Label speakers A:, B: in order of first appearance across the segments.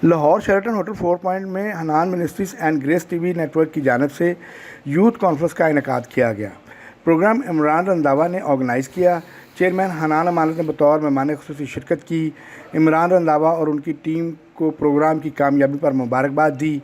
A: Lahore Sheraton hotel 4 point में Hanan ministries and grace TV network की जानिब से यूथ कॉन्फ्रेंस का इनेकाद किया गया। प्रोग्राम इमरान रंधावा ने ऑर्गेनाइज़ किया। चेयरमैन हनान अमानत ने बतौर मेहमान खुसूसी शिरकत की। इमरान रंधावा और उनकी टीम को प्रोग्राम की कामयाबी पर मुबारकबाद दी।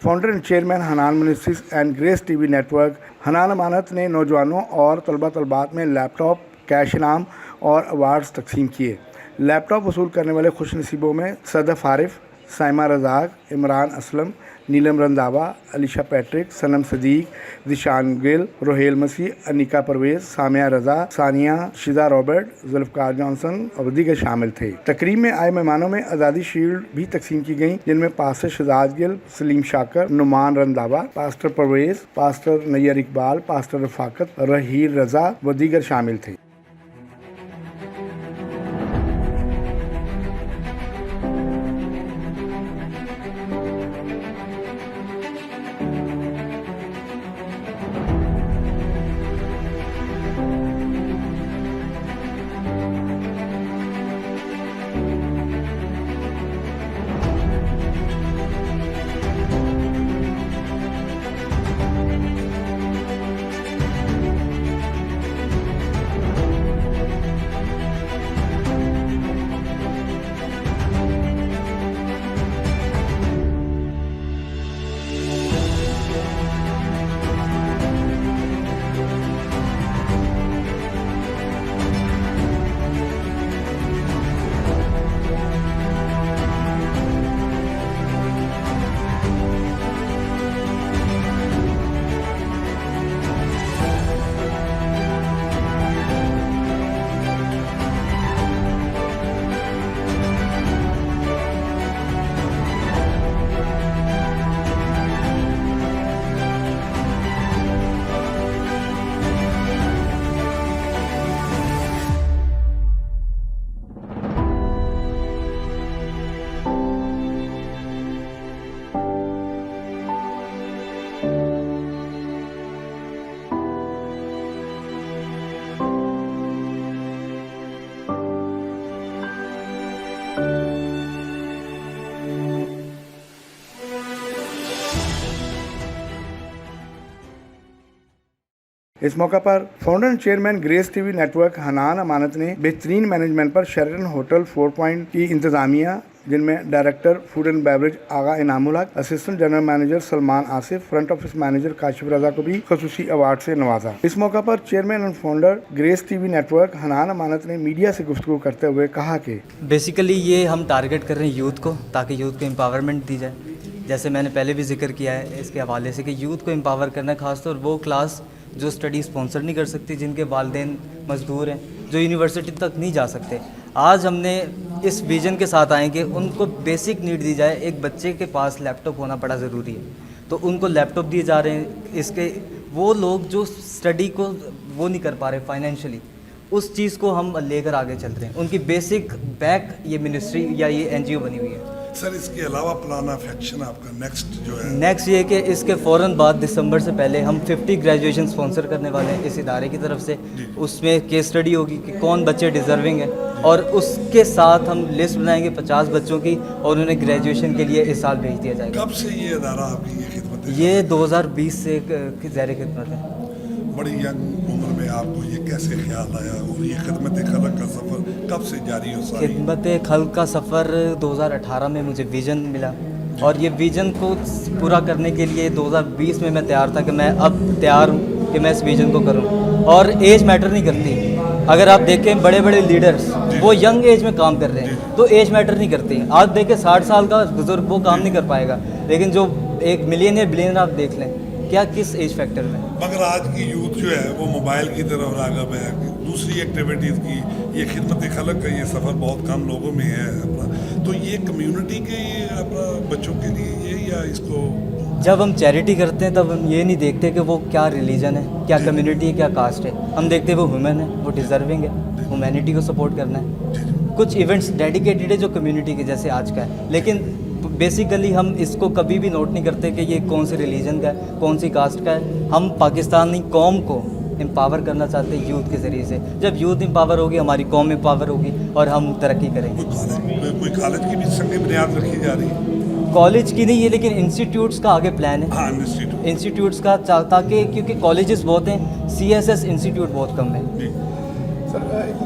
A: Founder and chairman Hanan ministries and grace TV network Hanan Amanat ने नौजवानों और तलबात में लैपटॉप, कैश इनाम और अवार्ड्स तकसीम किए। लैपटॉप वसूल करने वाले खुश नसीबों में सदफ आरिफ, साइमा रज़ाक, इमरान असलम, नीलम रंधावा, अलीशा पैट्रिक, सनम सदीक, दिशान गिल, रोहेल मसीह, अनिका परवेज़, सामिया रज़ा, सानिया, शिजा रॉबर्ट, जुल्फ़कार जॉनसन और दीगर शामिल थे। तकरीब में आए मेहमानों में आज़ादी शील्ड भी तकसीम की गई, जिनमें pastor Shahzad Gill, Saleem Shakir, Noman Randhawa, pastor Parvez, pastor Nayyar Iqbal, pastor Rafaqat, Raheel Raza व दीगर शामिल थे। इस मौका पर founder and chairman grace TV network Hanan Amanat ने बेहतरीन मैनेजमेंट पर शेरेटन होटल 4 पॉइंट की इंतजामिया, जिनमें director food and beverage Agha Inamul Haq, assistant general manager Salman Asif, front office manager Kashif Raza को भी खसूसी अवार्ड से नवाजा। इस मौका पर chairman and founder Grace TV network Hanan Amanat ने मीडिया से गुफ्तगू करते हुए कहा कि
B: बेसिकली ये हम टारगेट कर रहे हैं यूथ को, ताकि यूथ को एम्पावरमेंट दी जाए। जैसे मैंने पहले भी जिक्र किया है इसके हवाले से कि यूथ को एम्पावर करना है, खासतौर वो क्लास जो स्टडी स्पॉन्सर नहीं कर सकती, जिनके वालिदैन मजदूर हैं, जो यूनिवर्सिटी तक नहीं जा सकते। आज हमने इस विज़न के साथ आए कि उनको बेसिक नीड दी जाए। एक बच्चे के पास लैपटॉप होना बड़ा ज़रूरी है, तो उनको लैपटॉप दिए जा रहे हैं। इसके वो लोग जो स्टडी को वो नहीं कर पा रहे फाइनेंशियली, उस चीज़ को हम लेकर आगे चल रहे हैं। उनकी बेसिक बैक ये मिनिस्ट्री या ये एनजीओ बनी हुई है।
C: सर, इसके अलावा प्लान ऑफ एक्शन आपका नेक्स्ट जो है?
B: नेक्स्ट ये कि इसके फ़ौरन बाद दिसंबर से पहले हम 50 ग्रेजुएशन स्पॉन्सर करने वाले हैं इस इदारे की तरफ से। उसमें केस स्टडी होगी कि कौन बच्चे डिज़र्विंग है, और उसके साथ हम लिस्ट बनाएंगे 50 बच्चों की, और उन्हें ग्रेजुएशन के लिए इस साल भेज दिया जाएगा।
C: कब से ये इदारा आपकी ये खिदमत है?
B: ये 2020 से ज़ैर खिदमत है।
C: बड़ी यंग उम्र में आपको ये कैसे ख्याल आया, और ये खिदमत खलक का सफ़र कब से जारी हो?
B: खिदमत खल्क का सफ़र 2018 में मुझे विज़न मिला, और ये विज़न को पूरा करने के लिए 2020 में मैं तैयार था कि मैं अब तैयार हूँ कि मैं इस विज़न को करूँ। और एज मैटर नहीं करती। अगर आप देखें बड़े बड़े लीडर्स वो यंग एज में काम कर रहे हैं, तो एज मैटर नहीं करती। आज देखें 60 साल का बुजुर्ग वो काम नहीं कर पाएगा, लेकिन जो एक मिलियनियर बिलियनर आप देख लें, क्या किस एज फैक्टर में।
C: मगर आज की यूथ जो है वो मोबाइल की तरफ राग़िब है, दूसरी एक्टिविटीज़ की। ये खिदमत खलक का ये सफ़र बहुत कम लोगों में है अपना, तो ये कम्युनिटी के अपना बच्चों के लिए ये, या इसको
B: जब हम चैरिटी करते हैं तब हम ये नहीं देखते कि वो क्या रिलीजन है, क्या कम्युनिटी है, क्या कास्ट है। हम देखते हैं वो ह्यूमन है, वो डिज़र्विंग है, ह्यूमैनिटी को सपोर्ट करना है। कुछ इवेंट्स डेडिकेटेड है जो कम्युनिटी के, जैसे आज का है, लेकिन बेसिकली हम इसको कभी भी नोट नहीं करते कि ये कौन से रिलीजन का है, कौन सी कास्ट का है। हम पाकिस्तानी कौम को एम्पावर करना चाहते हैं यूथ के ज़रिए से। जब यूथ एम्पावर होगी हमारी कौम एम्पावर होगी और हम तरक्की करेंगे।
C: कोई कॉलेज की भी संग बुनियाद रखी जा रही है?
B: कॉलेज की नहीं है लेकिन इंस्टीट्यूट्स का आगे प्लान है।
C: हाँ, इंस्टीट्यूट
B: इंस्टीट्यूट्स का ताकि क्योंकि कॉलेजेस बहुत हैं, CSS इंस्टीट्यूट बहुत कम है।
A: सर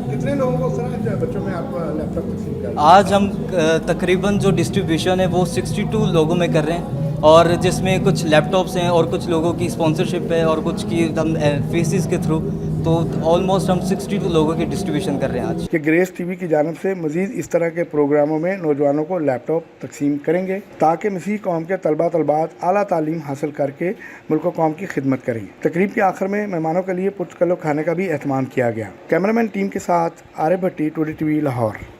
A: कितने लोगों को सर बच्चों में आप लैपटॉप तकसीम कर?
B: आज हम तकरीबन जो डिस्ट्रीब्यूशन है वो 62 लोगों में कर रहे हैं और जिसमें कुछ लैपटॉप्स हैं और कुछ लोगों की स्पॉन्सरशिप है और कुछ की हम फीसिस के थ्रू, तो ऑलमोस्ट हम 62 लोगों की डिस्ट्रीब्यूशन कर रहे हैं आज।
A: कि ग्रेस टीवी की जानिब से मज़ीद इस तरह के प्रोग्रामों में नौजवानों को लैपटॉप तकसीम करेंगे ताकि मसीह कौम के तलबा तलबात आला तालीम हासिल करके मुल्क कौम की खिदमत करें। तकरीब के आखिर में मेहमानों के लिए पुरतकल्लुफ़ खाने का भी एहतमाम किया गया। कैमरामैन टीम के साथ आरिफ भट्टी, टुडे टीवी, लाहौर।